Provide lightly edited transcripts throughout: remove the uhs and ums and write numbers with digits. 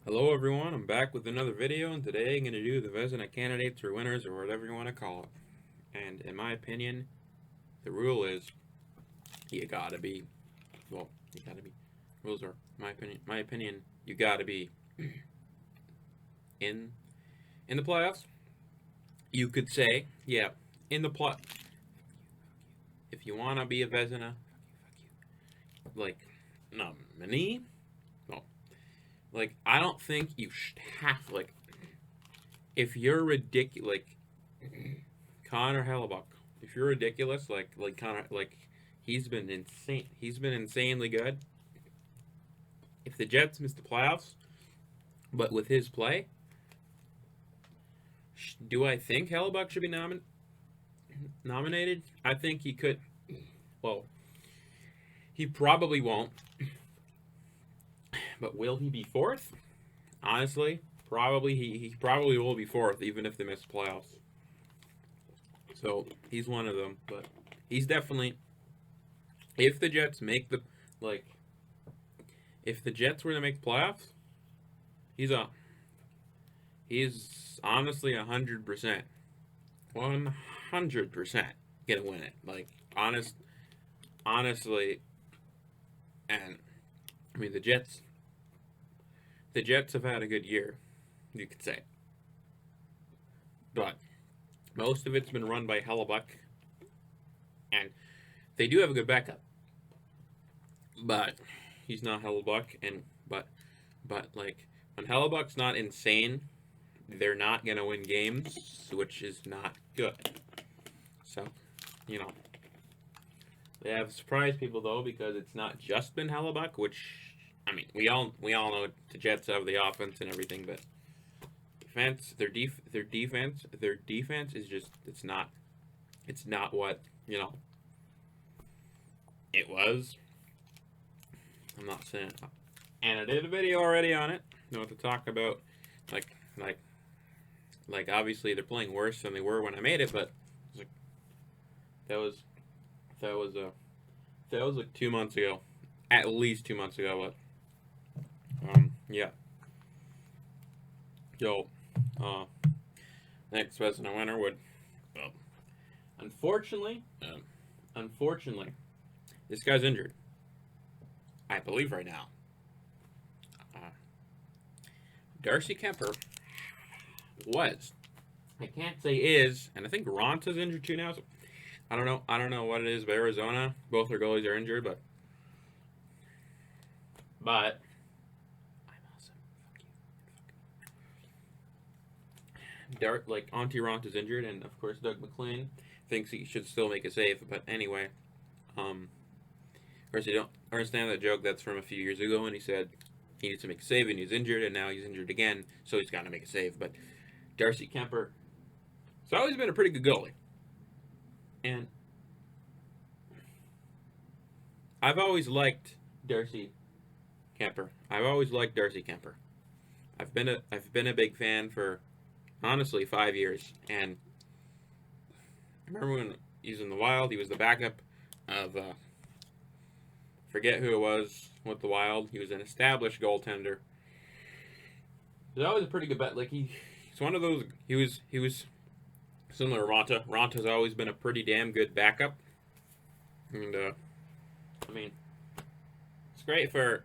Hello everyone, I'm back with another video, and today I'm going to do the vezina candidates or winners or whatever you want to call it. And in my opinion, the rule is you gotta be, rules are, my opinion, you gotta be in in the playoffs. You could say, yeah, in the plot. If you want to be a vezina, like, nominee, well, like, I don't think you should have, like, if you're ridiculous, like, Connor Hellebuck. If you're ridiculous, like Connor, like he's been insane. He's been insanely good. If the Jets miss the playoffs, but with his play, do I think Hellebuck should be nominated? I think he could. Well, he probably won't. But will he be fourth? Honestly, probably he probably will be fourth, even if they miss the playoffs. So he's one of them. But he's definitely, if the Jets make the, like, if the Jets were to make the playoffs, he's a he's honestly 100%, 100% gonna win it. Like, honestly, and I mean the Jets have had a good year, you could say, but most of it's been run by Hellebuck, and they do have a good backup, but he's not Hellebuck, and but like when Hellebuck's not insane, they're not gonna win games, which is not good. So, you know, they have surprised people though because it's not just been Hellebuck, which I mean we all know the Jets have the offense and everything, but defense their defense is just it's not what it was. I'm not saying, and I did a video already on it. You know what to talk about, like like like obviously they're playing worse than they were when I made it, but like that was that was a that was like 2 months ago, at least 2 months ago. But yeah. So uh, next Vezina winner would, well, unfortunately, unfortunately, this guy's injured. I believe right now. Uh, Darcy Kemper was. I can't say is, and I think Ronta's injured too now. So I don't know. I don't know what it is. But Arizona, both their goalies are injured, but I'm awesome. Like Auntie Ronta's injured, and of course Doug McLean thinks he should still make a save. But anyway, of course you don't understand that joke. That's from a few years ago, and he said he needs to make a save, and he's injured, and now he's injured again, so he's got to make a save. But Darcy Kemper, it's always been a pretty good goalie, and I've always liked Darcy Kemper. I've always liked Darcy Kemper. I've been a big fan for honestly 5 years, and I remember when he was in the Wild, he was the backup of forget who it was with the Wild. He was an established goaltender. He was always a pretty good bet. Like he's one of those. He was similar to Ronta. Ronta's always been a pretty damn good backup, and I mean it's great for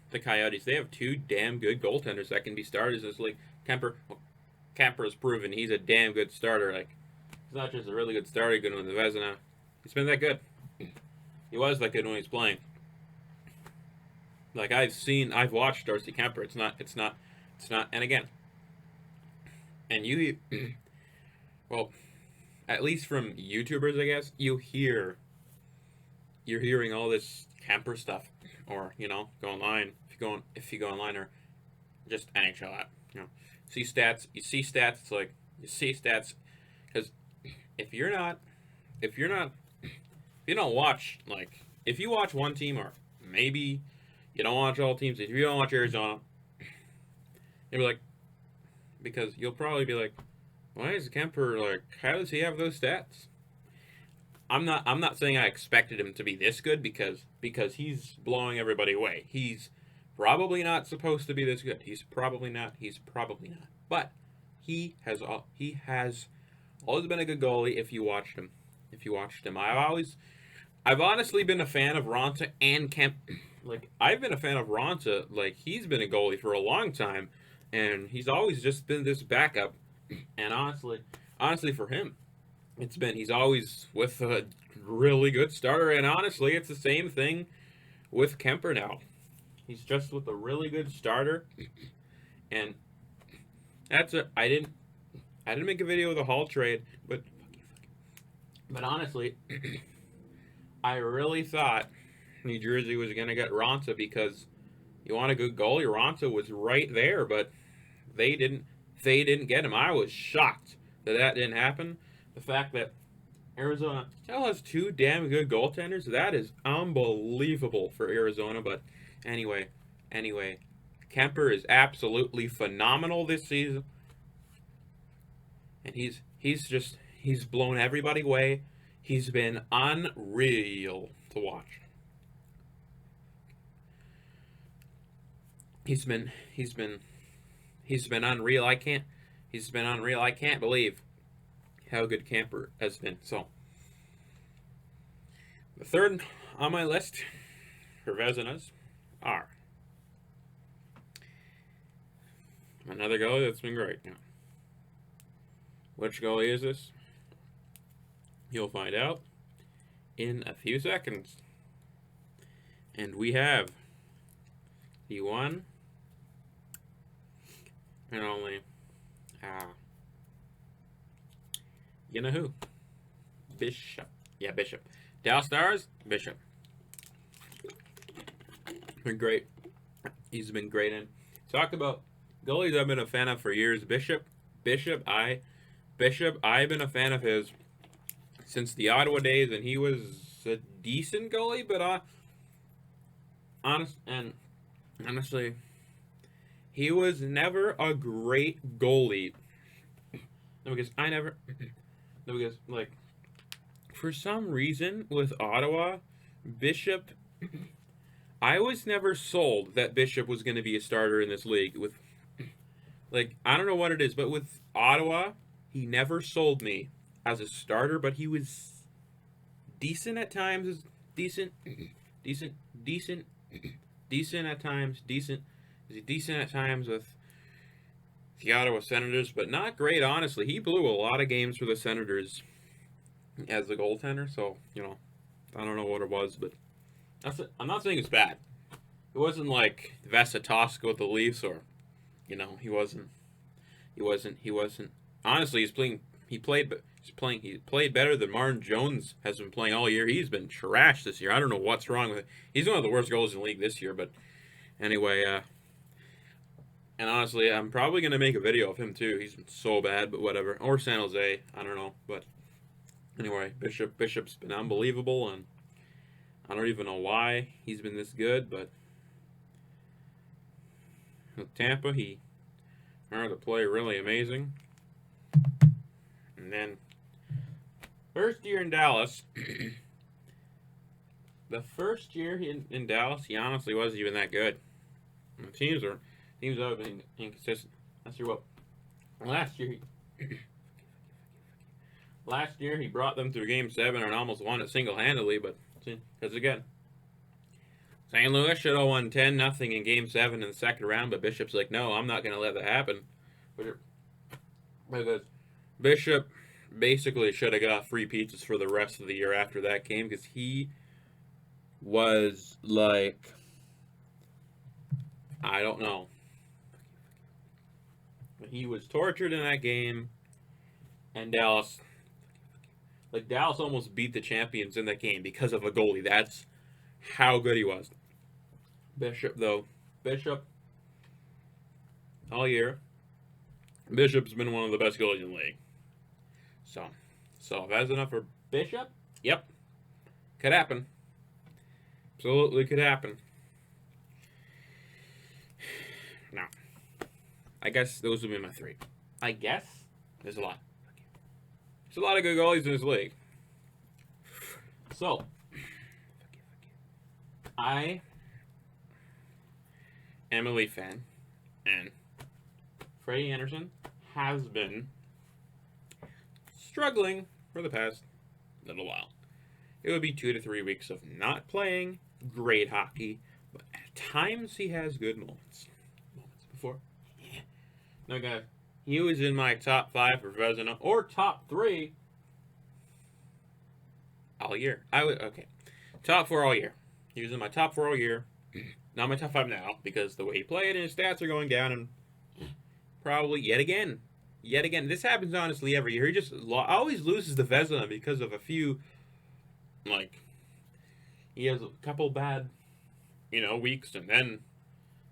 the Coyotes. They have two damn good goaltenders that can be starters in this league. Kemper has proven he's a damn good starter. Like he's not just a really good starter, he's going to win the Vezina. He's been that good. He was that good when he was playing. Like I've watched Darcy Kemper. It's not. And again, and well, at least from YouTubers, I guess you're hearing all this Kemper stuff, or go online if you go online or just NHL app, see stats. You see stats. It's like you see stats because if you're not if you're not if you don't watch, like, if you watch one team, or maybe you don't watch all teams, if you don't watch Arizona, you'll be like, because you'll probably be like, why is Kemper, like, how does he have those stats? I'm not saying I expected him to be this good because he's blowing everybody away. He's probably not supposed to be this good. He's probably not. He's probably not. But he has always been a good goalie if you watched him. If you watched him, I've honestly been a fan of Ronta and Kemp. Like, I've been a fan of Ronta. Like, he's been a goalie for a long time, and he's always just been this backup. And honestly, for him, he's always with a really good starter. And honestly, it's the same thing with Kemper now. He's just with a really good starter, and I didn't make a video of the Hall trade, but honestly, I really thought New Jersey was gonna get Ronta because you want a good goalie. Ronta was right there, but they didn't. They didn't get him. I was shocked that didn't happen. The fact that Arizona still has two damn good goaltenders, that is unbelievable for Arizona. But anyway, Kemper is absolutely phenomenal this season, and he's blown everybody away. He's been unreal to watch. He's been unreal. He's been unreal. I can't believe how good Kemper has been. So the third on my list for Vezinas are another goalie that's been great. Which goalie is this? You'll find out in a few seconds. And we have the one and only, you know who? Bishop. Yeah, Bishop. Dallas Stars, Bishop. Been great. He's been great. And talk about goalies I've been a fan of for years. Bishop, I've been a fan of his since the Ottawa days, and he was a decent goalie, but honestly, he was never a great goalie. Because like, for some reason with Ottawa, Bishop, I was never sold that Bishop was going to be a starter in this league. I don't know what it is, but with Ottawa, he never sold me as a starter, but he was decent at times. Decent at times. Decent at times with the Ottawa Senators, but not great, honestly. He blew a lot of games for the Senators as a goaltender, so, I don't know what it was, but I'm not saying it's bad. It wasn't like Vesa Tosca with the Leafs, or, he wasn't. Honestly, he played better than Martin Jones has been playing all year. He's been trash this year. I don't know what's wrong with it. He's one of the worst goalies in the league this year, but anyway, and honestly, I'm probably going to make a video of him too. He's been so bad, but whatever. Or San Jose, I don't know, but anyway, Bishop's been unbelievable, and I don't even know why he's been this good, but with Tampa, he learned to play really amazing. And then, first year in Dallas, the first year in Dallas, he honestly wasn't even that good. And the teams have been inconsistent. Last year he brought them through Game 7 and almost won it single-handedly, but because again, St. Louis should have won 10-0 in Game 7 in the second round, but Bishop's like, no, I'm not going to let that happen. Because Bishop basically should have got free pizzas for the rest of the year after that game, because he was like, I don't know. He was tortured in that game, and Dallas almost beat the champions in that game because of a goalie. That's how good he was. Bishop, all year, Bishop's been one of the best goalies in the league. So if that's enough for Bishop, yep, could happen. Absolutely could happen. Now, I guess those would be my three. I guess there's a lot. There's a lot of good goalies in this league. So, I am a Leaf fan, and Freddie Anderson has been struggling for the past little while. It would be 2 to 3 weeks of not playing great hockey, but at times he has good moments. Before, no guy, he was in my top 5 for vezina or top 3 all year. Top 4 all year. He was in my top 4 all year. Not my top 5 now because the way he played and his stats are going down, and probably yet again. This happens honestly every year. He just always loses the vezina because of a few, like, he has a couple bad, weeks, and then,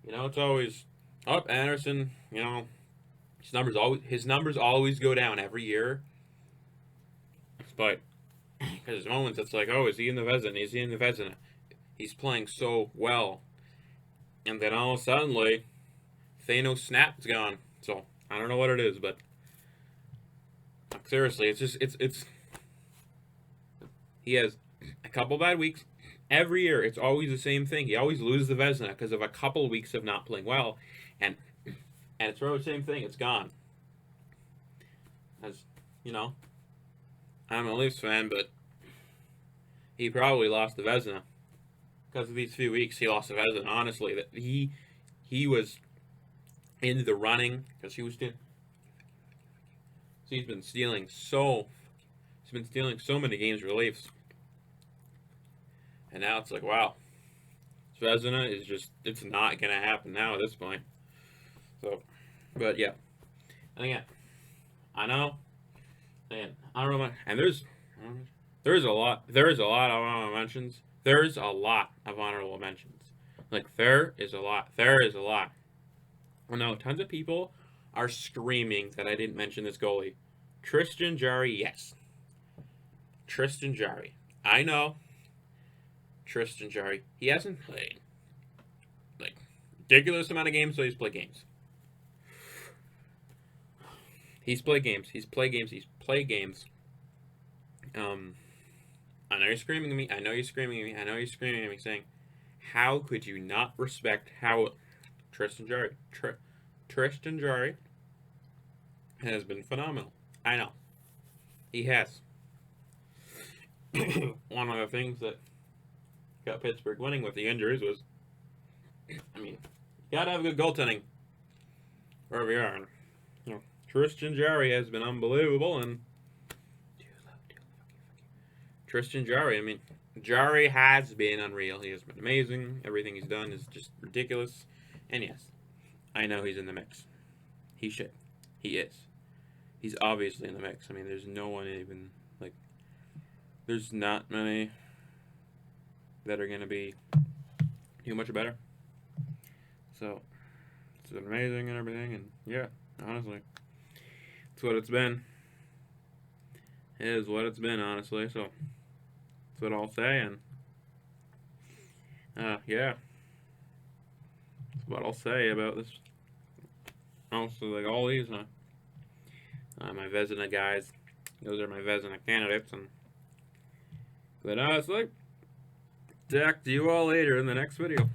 it's always up. Anderson, his numbers always go down every year. But because there's moments it's like, oh, is he in the vezina? Is he in the vezina? He's playing so well, and then all of a sudden, Thanos snap's gone. So I don't know what it is, but seriously, it's he has a couple bad weeks every year. It's always the same thing. He always loses the vezina because of a couple weeks of not playing well, and it's always the same thing. It's gone. As I'm a Leafs fan, but he probably lost the vezina because of these few weeks. He lost the vezina. Honestly, that he was in the running because he was still. So he's been stealing so many games for the Leafs, and now it's like, wow, vezina is it's not gonna happen now at this point. So, but yeah, and again, I know, and I don't know, and there's a lot of honorable mentions. There's a lot of honorable mentions. There is a lot. I know tons of people are screaming that I didn't mention this goalie. Tristan Jarry, yes. Tristan Jarry. I know. Tristan Jarry. He hasn't played ridiculous amount of games, so he's played games. He's played games. I know you're screaming at me. Saying, how could you not respect how Tristan Jarry has been phenomenal. I know. He has. One of the things that got Pittsburgh winning with the injuries was, you gotta have good goaltending wherever you are. And, Tristan Jarry has been unbelievable, and Tristan Jarry, Jarry has been unreal. He has been amazing. Everything he's done is just ridiculous. And yes, I know he's in the mix. He should. He is. He's obviously in the mix. There's no one even, there's not many that are going to be too much better. So, it's been amazing and everything. And yeah, honestly, it's what it's been. It is what it's been, honestly. So, that's what I'll say. And, yeah. That's what I'll say about this. Also, all these, my vezina guys. Those are my vezina candidates. But honestly, talk to you all later in the next video.